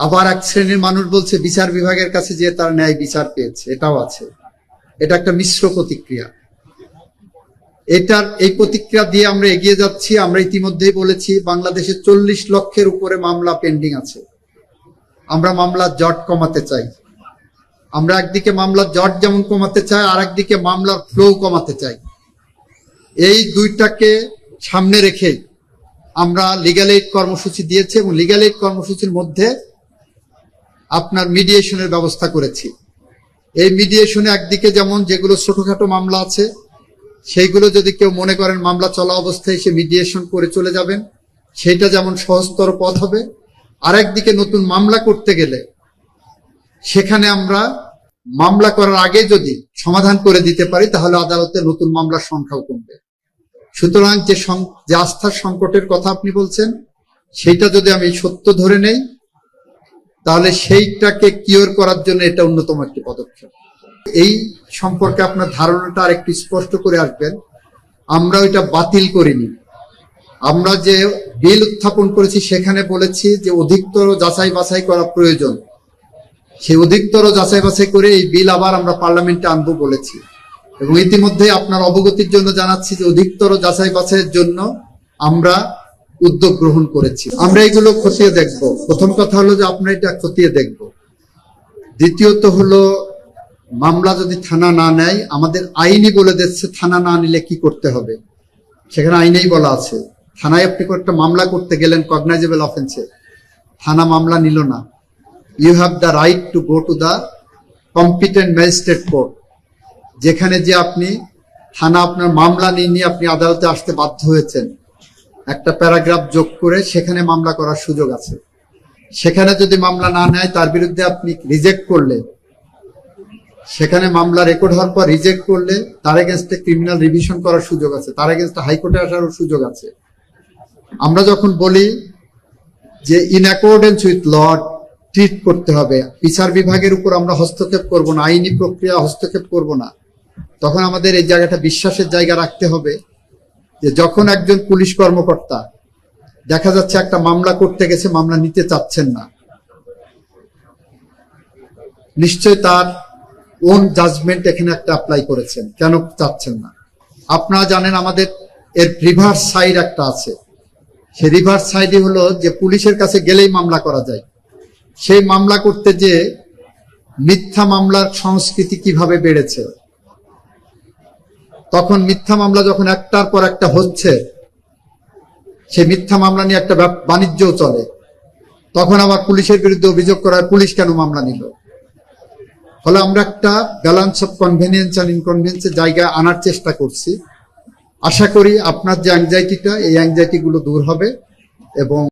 আবার এক শ্রেণীর মানুষ বলছে বিচার বিভাগের কাছে যে তার ন্যায় বিচার পেয়েছে, এটাও আছে। এটা একটা মিশ্র প্রতিক্রিয়া। এই প্রতিক্রিয়া দিয়ে আমরা এগিয়ে যাচ্ছি। আমরা ইতিমধ্যেই বলেছি বাংলাদেশে 40 লক্ষের উপরে মামলা পেন্ডিং আছে। আমরা মামলার জট কমাতে চাই। আমরা একদিকে মামলার জট যেমন কমাতে চাই, আর একদিকে মামলার ফ্লো কমাতে চাই। এই দুইটাকে সামনে রেখে আমরা লিগ্যাল এইড কর্মসূচি দিয়েছি এবং লিগ্যাল এইড কর্মসূচির মধ্যে আপনার মিডিয়েশনের ব্যবস্থা করেছি। এই মিডিয়েশনে একদিকে যেমন যেগুলো ছোটখাটো মামলা আছে সেইগুলো যদি কেউ মনে করেন মামলা চলা অবস্থায় সে মিডিয়েশন করে চলে যাবেন, সেটা যেমন সহজতর পথ হবে। আর একদিকে নতুন মামলা করতে গেলে সেখানে আমরা মামলা করার আগে যদি সমাধান করে দিতে পারি তাহলে আদালতে নতুন মামলার সংখ্যাও কমবে। সুতরাং যে আস্থার সংকটের কথা আপনি বলছেন সেইটা যদি আমি সত্য ধরে নেই তাহলে সেইটাকে কিওর করার জন্য এটা অন্যতম একটি পদক্ষেপ। এই সম্পর্কে আপনার ধারণাটা আর একটু স্পষ্ট করে আসবেন। আমরা ওইটা বাতিল করিনি। আমরা যে বিল উত্থাপন করেছি সেখানে বলেছি যে অধিকতর যাচাই বাছাই করা প্রয়োজন। সেই অধিকতর যাচাই বাছাই করে এই বিল আবার আমরা পার্লামেন্টে আনবো বলেছি। এবং ইতিমধ্যে আপনার অবগতির জন্য জানাচ্ছি যে অধিকতর যাচাই বাছাইয়ের জন্য আমরা উদ্যোগ গ্রহণ করেছি। আমরা এগুলো খতিয়ে দেখব। প্রথম কথা হলো যে আমরা এটা খতিয়ে দেখব। দ্বিতীয়ত হলো মামলা যদি থানা না নেয়, আমাদের আইনই বলে দিচ্ছে থানা না নিলে কি করতে হবে। সেখানে আইনেই বলা আছে থানায় আপনি একটা মামলা করতে গেলেন কগনাইজেবল অফেন্সে, থানা মামলা নিল না, you have the right to go to the competent magistrate court, যেখানে যে আপনি থানা আপনার মামলা নিয়ে আপনি আদালতে আসতে বাধ্য হয়েছেন, একটা প্যারাগ্রাফ যোগ করে সেখানে মামলা করার সুযোগ আছে। সেখানে যদি মামলা না নেয় তার বিরুদ্ধে আপনি রিজেক্ট করলে, সেখানে মামলা রেকর্ড হওয়ার পর রিজেক্ট করলে তার এগেনস্টে ক্রিমিনাল রিভিশন করার সুযোগ আছে, তার এগেনস্টে হাইকোর্টে আসারও সুযোগ আছে। আমরা যখন বলি যে in accordance with law treat করতে হবে, বিচার বিভাগের উপর আমরা হস্তক্ষেপ করব না, আইনি প্রক্রিয়া হস্তক্ষেপ করব না, তখন আমাদের এই জায়গাটা বিশ্বাসের জায়গা রাখতে হবে যে যখন একজন পুলিশ কর্মকর্তা দেখা যাচ্ছে একটা মামলা করতে গেছে, মামলা নিতে চাচ্ছেন না, নিশ্চয় তার ওন জাজমেন্ট এখানে একটা অ্যাপ্লাই করেছেন, কেন চাচ্ছেন না। আপনারা জানেন আমাদের এর রিভার্স সাইড একটা আছে। সেই রিভার্স সাইডই হলো যে পুলিশের কাছে গেলেই মামলা করা যায়। সেই মামলা করতে যে মিথ্যা মামলার সংস্কৃতি কিভাবে বেড়েছে, তখন মিথ্যা মামলা যখন একটার পর একটা হচ্ছে, সেই মিথ্যা মামলা নিয়ে একটা বাণিজ্যও চলে, তখন আবার পুলিশের বিরুদ্ধে অভিযোগ করা হয় পুলিশ কেন মামলা নিল। ফলে আমরা একটা ব্যালেন্স অফ কনভেনিয়েন্স অ্যান্ড ইনকনভেনিয়েন্সের জায়গায় আনার চেষ্টা করছি। আশা করি আপনার যে অ্যাংজাইটিটা, এই অ্যাংজাইটি গুলো দূর হবে এবং